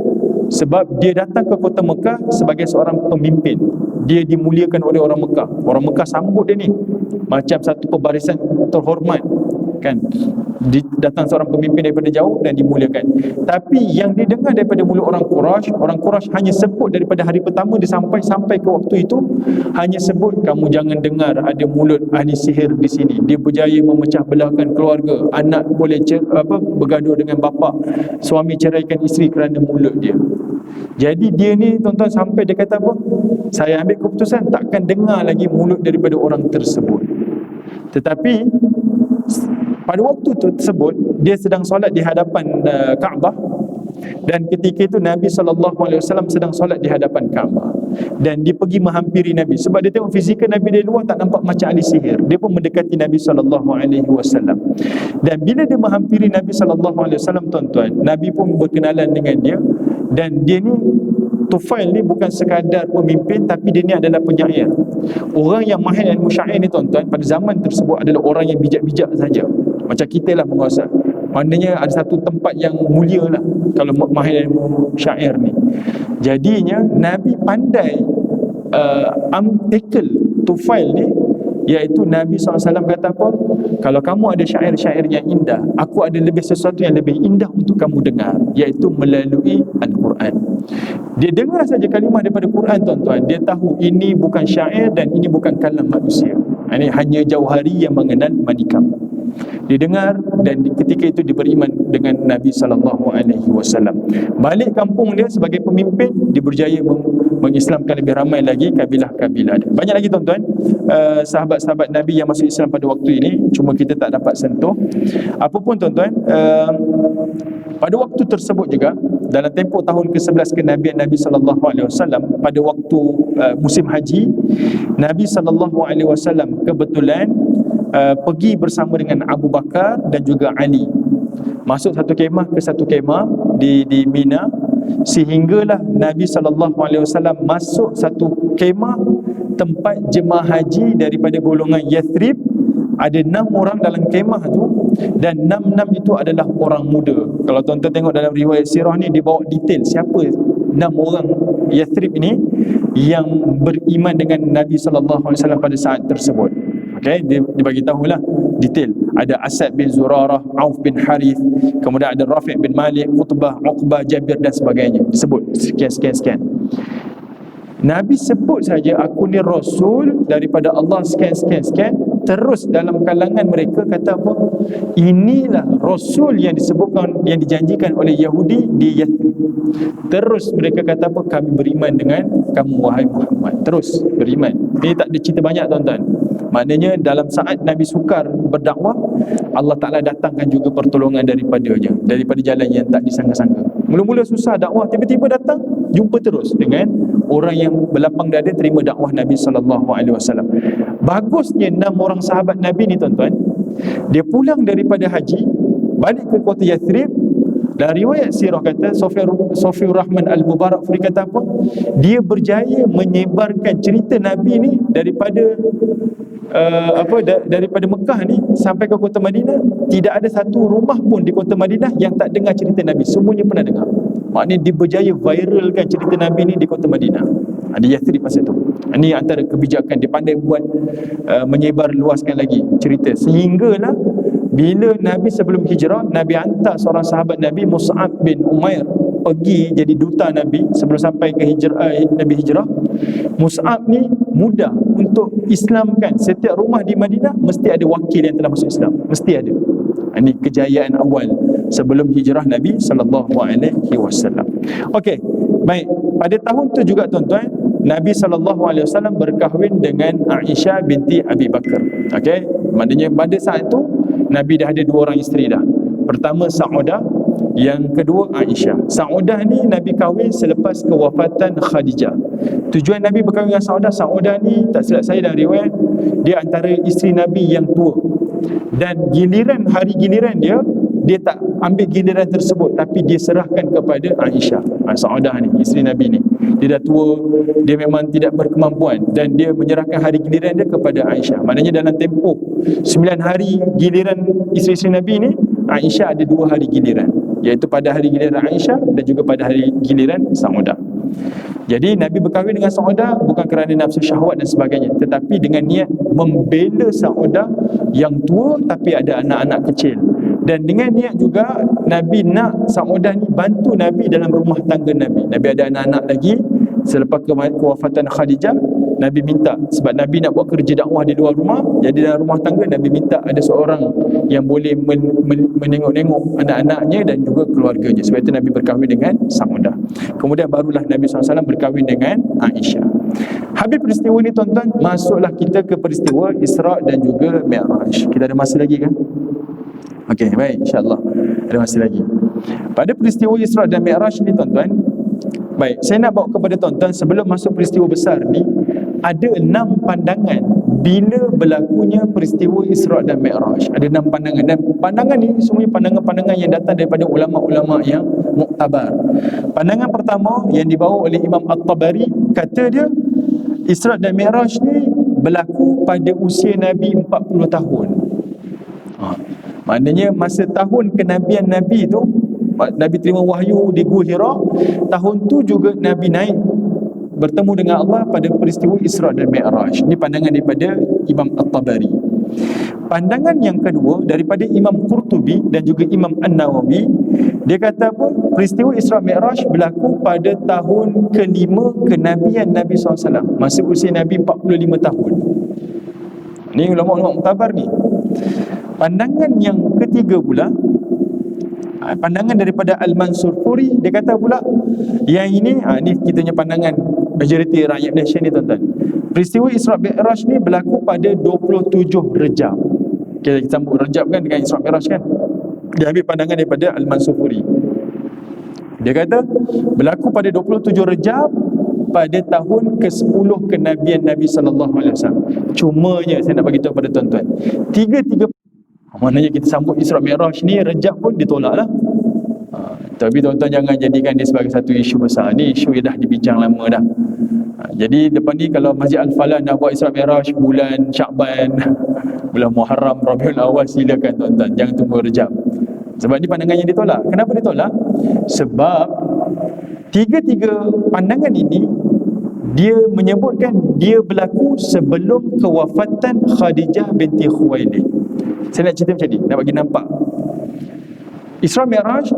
sebab dia datang ke kota Mekah sebagai seorang pemimpin. Dia dimuliakan oleh orang Mekah. Orang Mekah sambut dia ni macam satu pembarisan terhormat, kan? Datang seorang pemimpin daripada jauh dan dimuliakan. Tapi yang dia dengar daripada mulut orang Quraisy hanya sebut daripada hari pertama dia sampai ke waktu itu, hanya sebut, kamu jangan dengar ada mulut ahli sihir di sini. Dia berjaya memecah belahkan keluarga, anak boleh bergaduh dengan bapa, suami ceraikan isteri kerana mulut dia. Jadi dia ni tuan-tuan sampai dia kata apa? Saya ambil keputusan takkan dengar lagi mulut daripada orang tersebut. Tetapi pada waktu tersebut dia sedang solat di hadapan Kaabah, dan ketika itu Nabi SAW sedang solat di hadapan Kaabah, dan dia pergi menghampiri Nabi. Sebab dia tengok fizikal Nabi dari luar tak nampak macam ahli sihir. Dia pun mendekati Nabi SAW, dan bila dia menghampiri Nabi SAW, tuan-tuan, Nabi pun berkenalan dengan dia. Dan dia ni, Tufail ni bukan sekadar pemimpin, tapi dia ni adalah penyair. Orang yang mahir ilmu syair ni tuan-tuan, pada zaman tersebut adalah orang yang bijak-bijak saja. Macam kita lah menguasai. Maknanya ada satu tempat yang mulia lah kalau mahir ilmu syair ni. Jadinya Nabi pandai tackle Tufail ni, iaitu Nabi SAW kata apa? Kalau kamu ada syair-syair yang indah, aku ada lebih sesuatu yang lebih indah untuk kamu dengar, iaitu melalui Al-Quran. Dia dengar saja kalimah daripada Quran, tuan-tuan, dia tahu ini bukan syair dan ini bukan kalam manusia. Ini hanya jauhari yang mengenal manikam. Dia dengar dan ketika itu dia beriman dengan Nabi SAW. Balik kampung dia sebagai pemimpin, dia berjaya mengislamkan lebih ramai lagi kabilah-kabilah dia. Banyak lagi tuan-tuan sahabat-sahabat Nabi yang masuk Islam pada waktu ini, cuma kita tak dapat sentuh. Apapun tuan-tuan, pada waktu tersebut juga, dalam tempoh tahun ke-11 kenabian Nabi SAW, pada waktu musim haji, Nabi SAW kebetulan pergi bersama dengan Abu Bakar dan juga Ali, masuk satu kemah ke satu kemah di Mina, sehinggalah Nabi SAW masuk satu kemah tempat jemaah haji daripada golongan Yathrib. Ada 6 orang dalam kemah tu, dan 6 itu adalah orang muda. Kalau tuan-tuan tengok dalam riwayat sirah ni, dia bawa detail siapa 6 orang Yathrib ini yang beriman dengan Nabi SAW pada saat tersebut. Okay, dia bagi tahulah detail. Ada Asad bin Zurarah, Auf bin Harith, kemudian ada Rafi' bin Malik, Qutbah, Uqbah, Jabir dan sebagainya. Disebut sekian. Nabi sebut saja, aku ni Rasul daripada Allah sekian. Terus dalam kalangan mereka kata apa? Inilah Rasul yang disebutkan, yang dijanjikan oleh Yahudi di Yathrib. Terus mereka kata apa? Kami beriman dengan kamu wahai Muhammad. Terus beriman. Ini tak ada cerita banyak tuan-tuan. Maknanya dalam saat Nabi sukar berdakwah, Allah Ta'ala datangkan juga pertolongan daripada jalan yang tak disangka-sangka. Mula-mula susah dakwah, tiba-tiba datang, jumpa terus dengan orang yang berlapang dada terima dakwah Nabi SAW. Bagusnya 6 orang sahabat Nabi ni tuan-tuan, dia pulang daripada haji, balik ke kota Yathrib. Dalam riwayat sirah kata, Sofiur Rahman Al-Mubarakfuri kata apa? Dia berjaya menyebarkan cerita Nabi ni daripada daripada Mekah ni sampai ke kota Madinah. Tidak ada satu rumah pun di kota Madinah yang tak dengar cerita Nabi. Semuanya pernah dengar. Maknanya dia berjaya viralkan cerita Nabi ni di kota Madinah, di Yathrib masa tu. Ini antara kebijakan dia, pandai buat menyebar luaskan lagi cerita. Sehinggalah bila Nabi sebelum hijrah, Nabi hantar seorang sahabat Nabi, Mus'ab bin Umair, pergi jadi duta Nabi sebelum sampai ke Nabi hijrah. Mus'ab ni mudah untuk Islamkan. Setiap rumah di Madinah mesti ada wakil yang telah masuk Islam, mesti ada. Ini kejayaan awal sebelum hijrah Nabi SAW. Okey, baik. Pada tahun tu juga tuan-tuan, Nabi SAW berkahwin dengan Aisyah binti Abi Bakar. Okey, maknanya pada saat tu Nabi dah ada 2 orang isteri dah. Pertama Saudah, yang kedua Aisyah. Saudah ni Nabi kahwin selepas kewafatan Khadijah. Tujuan Nabi berkahwin dengan Saudah ni, tak silap saya dalam riwayat, dia antara isteri Nabi yang tua. Dan hari giliran dia tak ambil giliran tersebut, tapi dia serahkan kepada Aisyah. Saudah ni, isteri Nabi ni, dia dah tua, dia memang tidak berkemampuan, dan dia menyerahkan hari giliran dia kepada Aisyah. Maknanya dalam tempoh 9 hari giliran isteri-isteri Nabi ni, Aisyah ada 2 hari giliran, iaitu pada hari giliran Aisyah dan juga pada hari giliran Saudah. Jadi Nabi berkahwin dengan Saudah bukan kerana nafsu syahwat dan sebagainya, tetapi dengan niat membela Saudah yang tua tapi ada anak-anak kecil. Dan dengan niat juga Nabi nak Saudah ni bantu Nabi dalam rumah tangga Nabi. Nabi ada anak-anak lagi. Selepas kewafatan Khadijah, Nabi minta, sebab Nabi nak buat kerja dakwah di luar rumah, jadi dalam rumah tangga Nabi minta ada seorang yang boleh menengok-nengok anak-anaknya dan juga keluarganya. Sebab itu Nabi berkahwin dengan Saudah. Kemudian barulah Nabi SAW berkahwin dengan Aisyah. Habis peristiwa ni tuan-tuan, masuklah kita ke peristiwa Isra' dan juga Mi'raj. Kita ada masa lagi kan? Okey, baik, insya-Allah ada masa lagi. Pada peristiwa Isra' dan Mi'raj ni tuan-tuan, baik, saya nak bawa kepada tuan-tuan sebelum masuk peristiwa besar ni, ada 6 pandangan bila berlakunya peristiwa Isra' dan Mi'raj. Ada 6 pandangan, dan pandangan ni semuanya pandangan-pandangan yang datang daripada ulama-ulama yang muktabar. Pandangan pertama yang dibawa oleh Imam At-Tabari, kata dia Isra' dan Mi'raj ni berlaku pada usia Nabi 40 tahun. Maknanya masa tahun kenabian Nabi tu, Nabi terima wahyu di Gua Hira, tahun tu juga Nabi naik bertemu dengan Allah pada peristiwa Isra' dan Mi'raj. Ini pandangan daripada Imam At-Tabari. Pandangan yang kedua daripada Imam Qurtubi dan juga Imam An-Nawawi, dia kata apa? Peristiwa Isra Mi'raj berlaku pada tahun kelima kenabian Nabi SAW, masa usia Nabi 45 tahun. Ni ulama-ulama muktabar ni. Pandangan yang ketiga pula, pandangan daripada Al-Mansur Furi, dia kata pula yang ini, ni kita punya pandangan majoriti rakyat Malaysia ni tuan-tuan. Peristiwa Isra Mi'raj ni berlaku pada 27 Rejab. Kita sambung Rejab kan dengan Isra Mi'raj kan. Dia ambil pandangan daripada Al-Mansur Furi. Dia kata berlaku pada 27 Rejab pada tahun ke-10 kenabian Nabi SAW. Cumanya saya nak bagi tahu pada tuan-tuan, tiga maknanya kita sambut Isra Mi'raj ni, Rejab pun ditolak lah. Tapi tuan-tuan jangan jadikan dia sebagai satu isu besar. Ni isu yang dah dibincang lama dah. Jadi depan ni kalau Masjid Al-Falah nak buat Isra Mi'raj bulan Syakban, bulan Muharram, Rabiul Awal, silakan tuan-tuan, jangan tunggu Rejab. Sebab ni pandangan yang ditolak. Kenapa ditolak? Sebab tiga-tiga pandangan ini dia menyebutkan dia berlaku sebelum kewafatan Khadijah binti Khuwailid. Saya nak cerita macam ni, nak bagi nampak. Isra Mi'raj,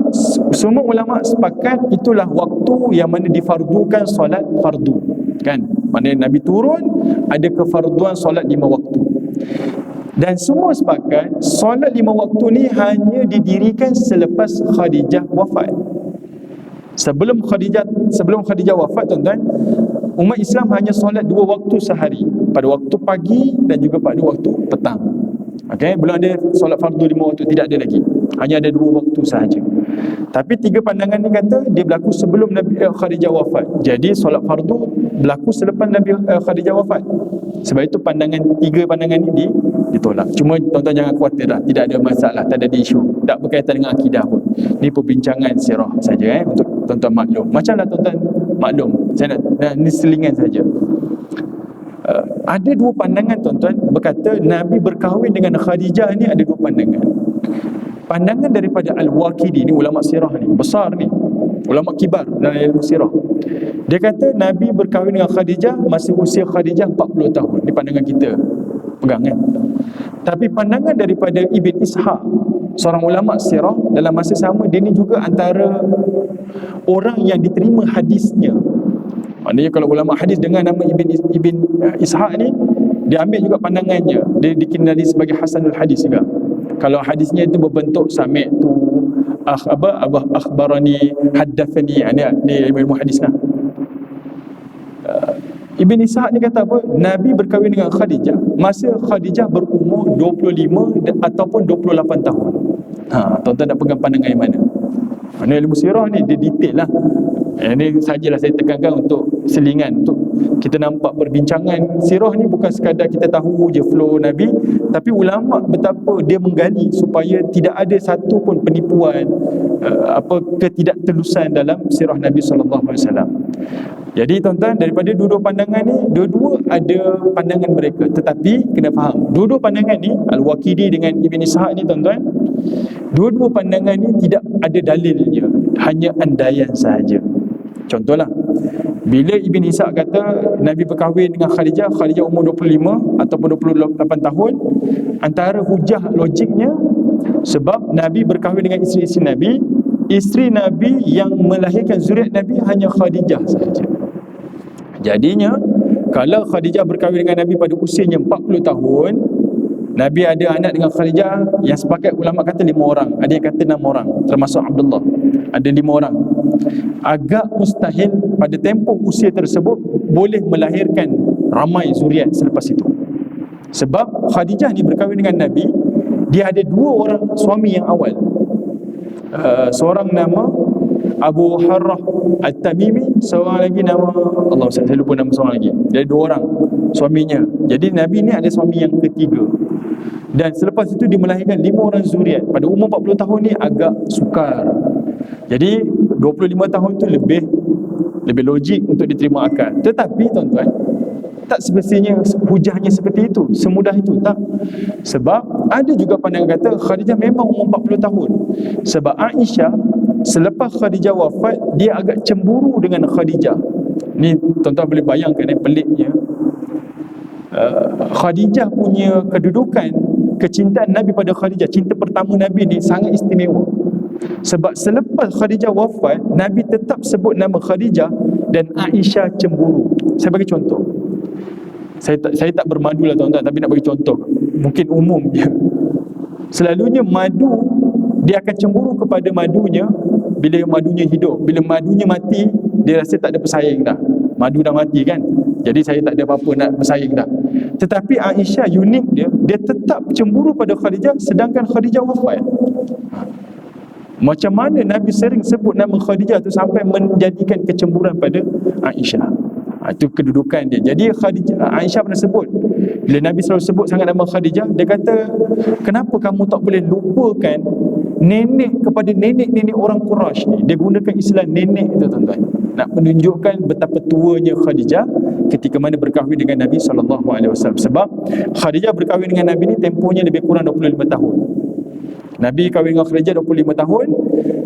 semua ulama sepakat itulah waktu yang mana difardukan solat fardu, kan? Maknanya Nabi turun, ada kefarduan solat 5 waktu. Dan semua sepakat solat 5 waktu ni hanya didirikan selepas Khadijah wafat. Sebelum Khadijah wafat, tuan-tuan, umat Islam hanya solat 2 waktu sehari, pada waktu pagi dan juga pada waktu petang. Okey, belum ada solat fardu 5 waktu, tidak ada lagi. Hanya ada 2 waktu sahaja. Tapi tiga pandangan ni kata dia berlaku sebelum Nabi Khadijah wafat. Jadi solat fardu berlaku selepas Nabi Khadijah wafat. Sebab itu tiga pandangan ni ditolak. Cuma tuan-tuan jangan khawatir lah, tidak ada masalah, tak ada isu, tak berkaitan dengan akidah pun. Ni perbincangan sirah saja untuk tuan-tuan maklum. Macamlah tuan-tuan maklum, saya nak ni selingan saja. Ada 2 pandangan tuan-tuan berkata Nabi berkahwin dengan Khadijah ni, ada 2 pandangan. Pandangan daripada Al-Waqidi ni, ulama sirah ni, besar ni, ulama kibar dalam ilmu sirah. Dia kata Nabi berkahwin dengan Khadijah masa usia Khadijah 40 tahun. Ni pandangan kita pegang kan. Tapi pandangan daripada Ibn Ishaq, seorang ulama sirah, dalam masa sama dia ni juga antara orang yang diterima hadisnya. Maknanya kalau ulama hadis dengan nama Ibn Ishaq ni, dia ambil juga pandangannya. Dia dikenali sebagai Hasanul Hadis juga. Kalau hadisnya itu berbentuk sami'tu akhbarani haddathani, ni ilmu hadis lah. Ibn Ishaq ni kata apa? Nabi berkahwin dengan Khadijah masa Khadijah berumur 25 ataupun 28 tahun. Tuan-tuan nak pegang pandangan yang mana? Mana ilmu sirah ni dia detail lah. Ini sajalah saya tekankan untuk selingan, untuk kita nampak perbincangan sirah ni bukan sekadar kita tahu je flow Nabi, tapi ulama betapa dia menggali supaya tidak ada satu pun penipuan, ketidaktelusan dalam sirah Nabi SAW. Jadi tuan-tuan, daripada dua-dua pandangan ni, dua-dua ada pandangan mereka, tetapi kena faham, dua-dua pandangan ni, Al-Waqidi dengan Ibn Ishaq ni tuan-tuan, dua-dua pandangan ni tidak ada dalilnya, hanya andaian sahaja. Contohlah, bila Ibn Ishaq kata Nabi berkahwin dengan Khadijah, Khadijah umur 25 ataupun 28 tahun, antara hujah logiknya sebab Nabi berkahwin dengan isteri Nabi yang melahirkan zuriat Nabi hanya Khadijah sahaja. Jadinya kalau Khadijah berkahwin dengan Nabi pada usianya 40 tahun, Nabi ada anak dengan Khadijah yang sepakat ulama kata 5 orang, ada yang kata 6 orang termasuk Abdullah, ada 5 orang. Agak mustahil pada tempoh usia tersebut boleh melahirkan ramai zuriat selepas itu. Sebab Khadijah ni berkahwin dengan Nabi, dia ada 2 orang suami yang awal. Seorang nama Abu Harrah At-Tamimi, seorang lagi nama Allah, saya lupa nama seorang lagi. Dia ada 2 orang suaminya. Jadi Nabi ni ada suami yang ketiga. Dan selepas itu dia melahirkan 5 orang zuriat. Pada umur 40 tahun ni agak sukar. Jadi 25 tahun tu lebih logik untuk diterima akal. Tetapi tuan-tuan, tak semestinya hujahnya seperti itu, semudah itu, tak. Sebab ada juga pandangan kata Khadijah memang umur 40 tahun. Sebab Aisyah selepas Khadijah wafat, dia agak cemburu dengan Khadijah. Ni tuan-tuan boleh bayangkan peliknya. Khadijah punya kedudukan, kecintaan Nabi pada Khadijah, cinta pertama Nabi ni sangat istimewa. Sebab selepas Khadijah wafat, Nabi tetap sebut nama Khadijah dan Aisyah cemburu. Saya bagi contoh. Saya tak bermadu lah tuan-tuan, tapi nak bagi contoh. Mungkin umum je. Selalunya madu, dia akan cemburu kepada madunya bila madunya hidup. Bila madunya mati, dia rasa tak ada pesaing dah. Madu dah mati kan, jadi saya tak ada apa-apa nak bersaing dah. Tetapi Aisyah unik dia tetap cemburu pada Khadijah sedangkan Khadijah wafat. Macam mana Nabi sering sebut nama Khadijah tu sampai menjadikan kecemburuan pada Aisyah. Itu kedudukan dia. Jadi Aisyah pernah sebut, bila Nabi selalu sebut sangat nama Khadijah, dia kata, kenapa kamu tak boleh lupakan nenek kepada nenek-nenek orang Quraisy ni. Dia gunakan istilah nenek itu tuan-tuan, nak menunjukkan betapa tuanya Khadijah ketika mana berkahwin dengan Nabi SAW. Sebab Khadijah berkahwin dengan Nabi ni tempohnya lebih kurang 25 tahun. Nabi kahwin dengan Khadijah 25 tahun,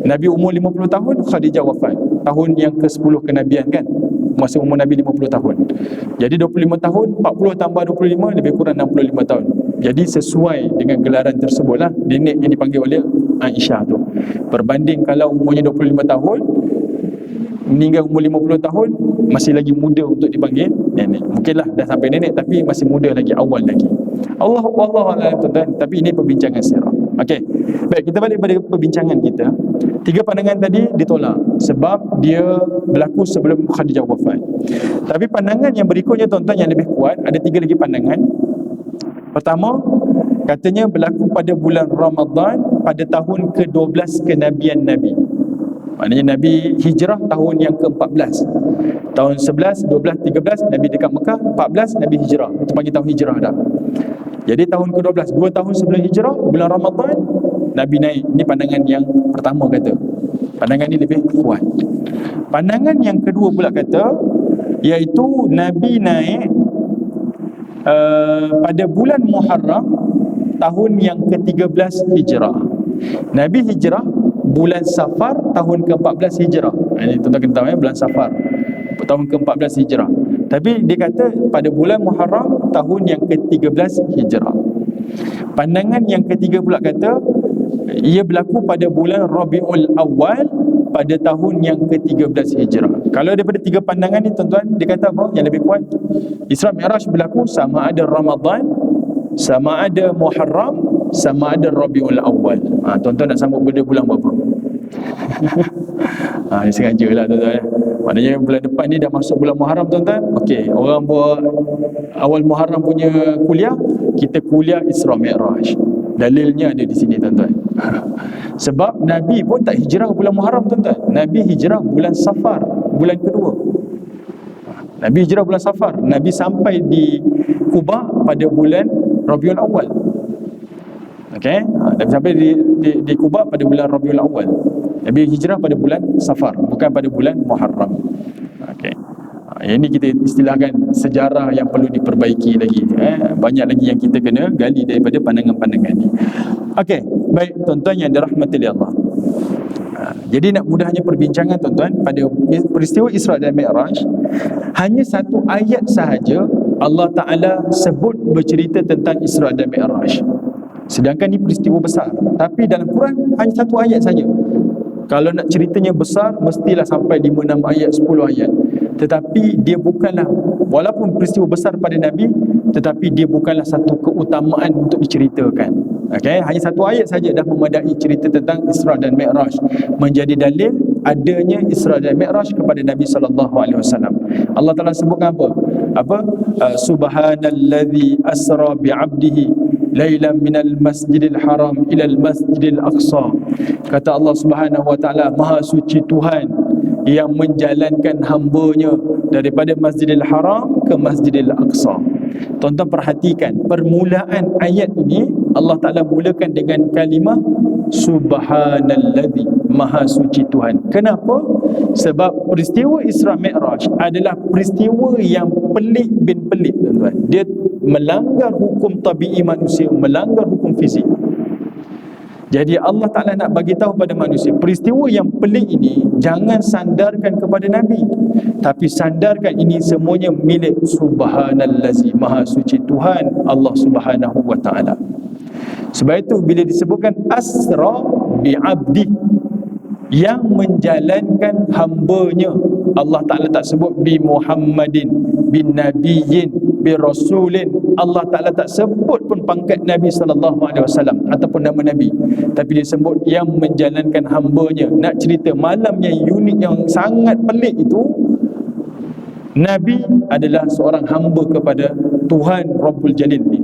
Nabi umur 50 tahun, Khadijah wafat. Tahun yang ke-10 kenabian kan, masa umur Nabi 50 tahun. Jadi 25 tahun, 40 tambah 25 lebih kurang 65 tahun. Jadi sesuai dengan gelaran tersebut lah, nenek yang dipanggil oleh Aisyah tu. Berbanding kalau umurnya 25 tahun, meninggal umur 50 tahun, masih lagi muda untuk dipanggil nenek. Mungkinlah dah sampai nenek tapi masih muda lagi, awal lagi. Allah tuan-tuan. Tapi ini perbincangan sirah. Okey. Baik, kita balik pada perbincangan kita. 3 pandangan tadi ditolak sebab dia berlaku sebelum Khadijah wafat. Tapi pandangan yang berikutnya tuan-tuan yang lebih kuat, ada 3 lagi pandangan. Pertama, katanya berlaku pada bulan Ramadan pada tahun ke-12 kenabian Nabi. Maknanya Nabi hijrah tahun yang ke-14. Tahun 11, 12, 13 Nabi dekat Mekah, 14 Nabi hijrah. Itu panggil tahun hijrah dah. Jadi tahun ke-12, 2 tahun sebelum hijrah, bulan Ramadan Nabi naik. Ini pandangan yang pertama kata. Pandangan ni lebih kuat. Pandangan yang kedua pula kata, iaitu Nabi naik pada bulan Muharram tahun yang ke-13 hijrah. Nabi hijrah bulan Safar tahun ke-14 hijrah. Ini tuan-tuan kena tahu bulan Safar tahun ke-14 hijrah. Tapi dia kata pada bulan Muharram tahun yang ke-13 hijrah. Pandangan yang ketiga pula kata ia berlaku pada bulan Rabiul Awal pada tahun yang ke-13 hijrah. Kalau daripada 3 pandangan ni tuan-tuan, dia kata apa yang lebih kuat? Isra Mi'raj berlaku sama ada Ramadan, sama ada Muharram, sama ada Rabiul Awal. Tuan-tuan nak sambut pada bulan berapa? Ini sengaja lah tuan-tuan. Maknanya bulan depan ni dah masuk bulan Muharram tuan-tuan. Okey, orang buat awal Muharram punya kuliah, kita kuliah Isra Mi'raj. Dalilnya ada di sini tuan-tuan. Sebab Nabi pun tak hijrah bulan Muharram tuan-tuan. Nabi hijrah bulan Safar, bulan kedua. Nabi hijrah bulan Safar. Nabi sampai di Kuba pada bulan Rabiul Awal. Okey, Nabi sampai di Kuba pada bulan Rabiul Awal. Nabi hijrah pada bulan Safar, bukan pada bulan Muharram. Okey. Ini kita istilahkan sejarah yang perlu diperbaiki lagi. Banyak lagi yang kita kena gali daripada pandangan-pandangan ni. Okey, baik tuan-tuan yang dirahmati oleh Allah. Jadi nak mudahnya perbincangan tuan-tuan, pada peristiwa Isra dan Mi'raj, hanya satu ayat sahaja Allah Ta'ala sebut bercerita tentang Isra dan Mi'raj. Sedangkan ini peristiwa besar. Tapi dalam Quran hanya satu ayat saja. Kalau nak ceritanya besar, mestilah sampai 5-6 ayat, 10 ayat. Tetapi dia bukanlah, walaupun peristiwa besar pada Nabi, tetapi dia bukanlah satu keutamaan untuk diceritakan. Okay? Hanya satu ayat saja dah memadai cerita tentang Isra dan Mi'raj, menjadi dalil adanya Isra dan Mi'raj kepada Nabi SAW. Allah Ta'ala sebutkan apa? Subhanalladzi asra bi'abdihi lailan minal masjidil haram ilal masjidil aqsa. Kata Allah Subhanahu wa taala, maha suci Tuhan yang menjalankan hamba-Nya daripada Masjidil Haram ke Masjidil Aqsa. Tuan-tuan perhatikan permulaan ayat ini, Allah Ta'ala mulakan dengan kalimah Subhanalladzi, maha suci Tuhan. Kenapa? Sebab peristiwa Isra Mi'raj adalah peristiwa yang pelik bin pelik tuan-tuan. Dia melanggar hukum tabi'i manusia, melanggar hukum fizik. Jadi Allah Ta'ala nak bagi tahu pada manusia, peristiwa yang pelik ini jangan sandarkan kepada Nabi, tapi sandarkan ini semuanya milik Subhanallazi, Maha Suci Tuhan Allah Subhanahu wa Ta'ala. Sebab itu bila disebutkan asra bi'abdi, yang menjalankan hambanya, Allah Ta'ala tak sebut bi Muhammadin, bin Nabiyyin, bi Rasulin. Allah Ta'ala tak sebut pun pangkat Nabi SAW ataupun nama Nabi, tapi dia sebut yang menjalankan hambanya. Nak cerita malam yang unik, yang sangat pelik itu, Nabi adalah seorang hamba kepada Tuhan Rabbul Jalil ni,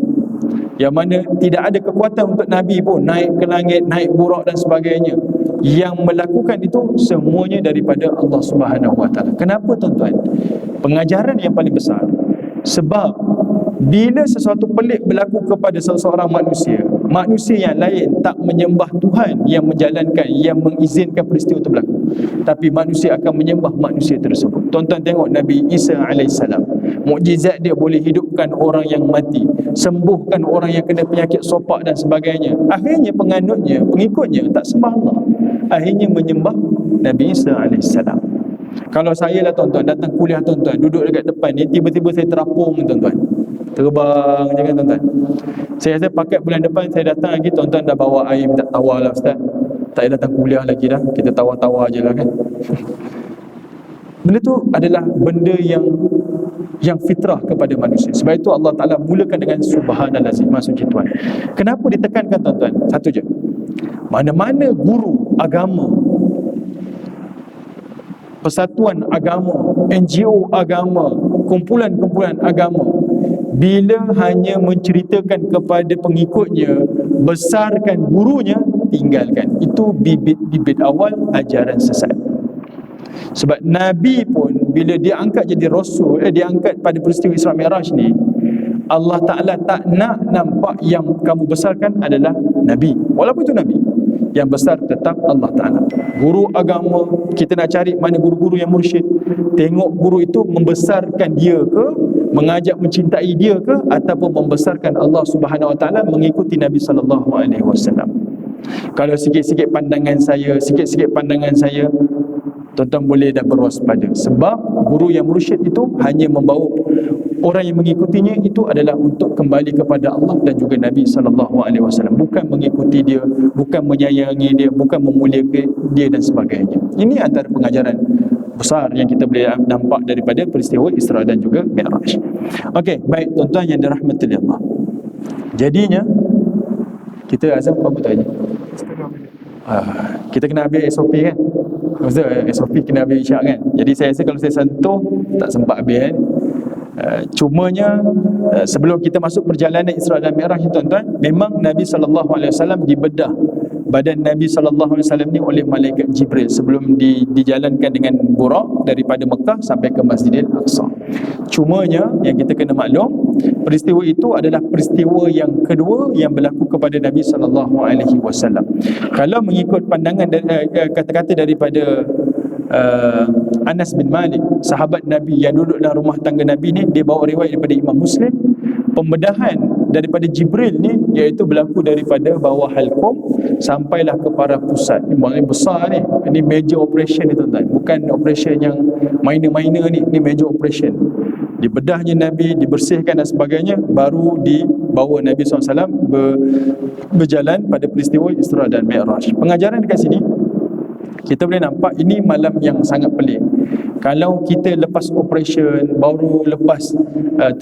yang mana tidak ada kekuatan untuk Nabi pun naik ke langit, naik burak dan sebagainya. Yang melakukan itu semuanya daripada Allah Subhanahu wa Ta'ala. Kenapa tuan-tuan? Pengajaran yang paling besar. Sebab bila sesuatu pelik berlaku kepada seseorang manusia, manusia yang lain tak menyembah Tuhan yang menjalankan, yang mengizinkan peristiwa itu berlaku, tapi manusia akan menyembah manusia tersebut. Tuan-tuan tengok Nabi Isa AS, mukjizat dia boleh hidupkan orang yang mati, sembuhkan orang yang kena penyakit sopak dan sebagainya. Akhirnya penganutnya, pengikutnya tak sembah Allah, akhirnya menyembah Nabi Isa AS. Kalau saya lah tuan-tuan, datang kuliah tuan-tuan, duduk dekat depan ni, tiba-tiba saya terapung tuan-tuan, terbang je kan tuan-tuan. Saya rasa pakat bulan depan saya datang lagi, tuan-tuan dah bawa air minta tawar lah ustaz, tak payah datang kuliah lagi dah, kita tawar-tawar je lah kan. Benda tu adalah benda yang fitrah kepada manusia. Sebab itu Allah Ta'ala mulakan dengan Subhanallazi, Maha Suci Tuhan. Kenapa ditekankan tuan-tuan? Satu je, mana-mana guru agama, persatuan agama, NGO agama, kumpulan-kumpulan agama, bila hanya menceritakan kepada pengikutnya, besarkan gurunya, tinggalkan. Itu bibit-bibit awal ajaran sesat. Sebab Nabi pun bila dia angkat jadi Rasul, dia angkat pada peristiwa Isra Mi'raj ni, Allah Ta'ala tak nak nampak yang kamu besarkan adalah Nabi. Walaupun itu Nabi, yang besar tetap Allah Ta'ala. Guru agama, kita nak cari mana guru-guru yang mursyid, tengok guru itu membesarkan dia ke, mengajak mencintai dia ke, ataupun membesarkan Allah Subhanahu Wa Ta'ala, mengikuti Nabi SAW. Kalau sikit-sikit pandangan saya, tuan-tuan boleh dah berwaspada. Sebab guru yang mursyid itu hanya membawa orang yang mengikutinya itu adalah untuk kembali kepada Allah dan juga Nabi SAW, bukan mengikuti dia, bukan menyayangi dia, bukan memuliakan dia dan sebagainya. Ini antara pengajaran besar yang kita boleh nampak daripada peristiwa Isra dan juga Mi'raj. Okey, baik tuan-tuan yang dirahmati Allah. Jadinya kita azam apa tadi? Kita kena ambil SOP kan? Maksudnya SOP kena ambil isyak kan? Jadi saya rasa kalau saya sentuh tak sempat habis kan? Cumanya sebelum kita masuk perjalanan Isra dan Mi'raj ni tuan-tuan, memang Nabi SAW dibedah badan Nabi SAW ni oleh malaikat Jibril sebelum dijalankan dengan burak daripada Mekah sampai ke Masjidil Aqsa. Cumanya yang kita kena maklum, peristiwa itu adalah peristiwa yang kedua yang berlaku kepada Nabi SAW. Kalau mengikut pandangan kata-kata daripada Anas bin Malik, sahabat Nabi yang duduk dalam rumah tangga Nabi ni, dia bawa riwayat daripada Imam Muslim, pembedahan daripada Jibril ni iaitu berlaku daripada bawah halqum sampailah ke para pusat. Ini maknanya besar ni, ini major operation ni tuan-tuan, bukan operation yang minor-minor ni, ini major operation. Dibedahnya Nabi, dibersihkan dan sebagainya, baru dibawa Nabi SAW berjalan pada peristiwa Isra dan Mi'raj. Pengajaran dekat sini kita boleh nampak ini malam yang sangat pelik. Kalau kita lepas operation, baru lepas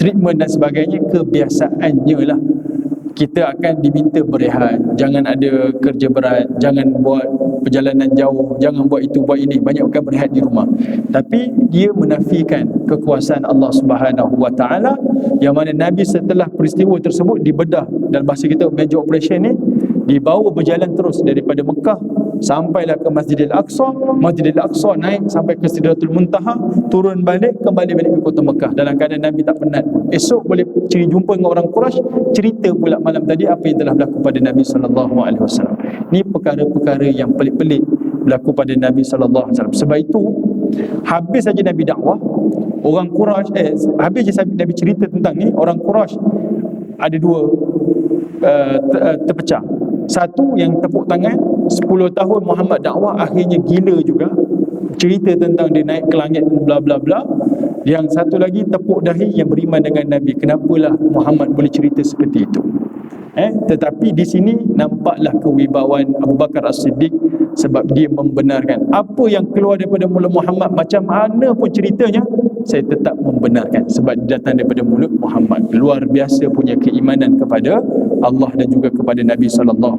treatment dan sebagainya, kebiasaannya lah kita akan diminta berehat, jangan ada kerja berat, jangan buat perjalanan jauh, jangan buat itu, buat ini, banyak akan berehat di rumah. Tapi dia menafikan kekuasaan Allah Subhanahu Wa Ta'ala, yang mana Nabi setelah peristiwa tersebut dibedah, dalam bahasa kita major operation ni, dibawa berjalan terus daripada Mekah sampailah ke Masjidil Aqsa, Masjidil Aqsa naik sampai ke Sidratul Muntaha, turun balik, kembali balik ke kota Mekah dalam keadaan Nabi tak penat. Esok boleh jumpa dengan orang Quraisy, cerita pula malam tadi apa yang telah berlaku pada Nabi SAW. Ini perkara-perkara yang pelik-pelik berlaku pada Nabi SAW. Sebab itu habis saja Nabi dakwah, orang Quraisy habis je Nabi cerita tentang ni, orang Quraisy ada dua terpecah. Satu yang tepuk tangan 10 tahun Muhammad dakwah, akhirnya gila juga, cerita tentang dia naik ke langit bla bla bla. Yang satu lagi tepuk dahi yang beriman dengan Nabi. Kenapalah Muhammad boleh cerita seperti itu? Tetapi di sini nampaklah kewibawaan Abu Bakar As-Siddiq, sebab dia membenarkan apa yang keluar daripada mulut Muhammad, macam mana pun ceritanya, saya tetap membenarkan sebab datang daripada mulut Muhammad. Luar biasa punya keimanan kepada Allah dan juga kepada Nabi SAW.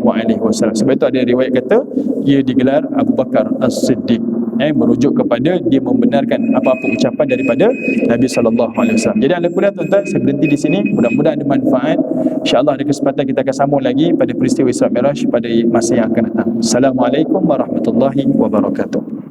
Sebab itu ada riwayat kata ia digelar Abu Bakar As-Siddiq, merujuk kepada dia membenarkan apa-apa ucapan daripada Nabi SAW. Jadi ala kulli hal tuan-tuan, saya berhenti di sini. Mudah-mudahan ada manfaat. InsyaAllah ada kesempatan kita akan sambung lagi pada peristiwa Isra Mi'raj pada masa yang akan datang. Assalamualaikum warahmatullahi wabarakatuh.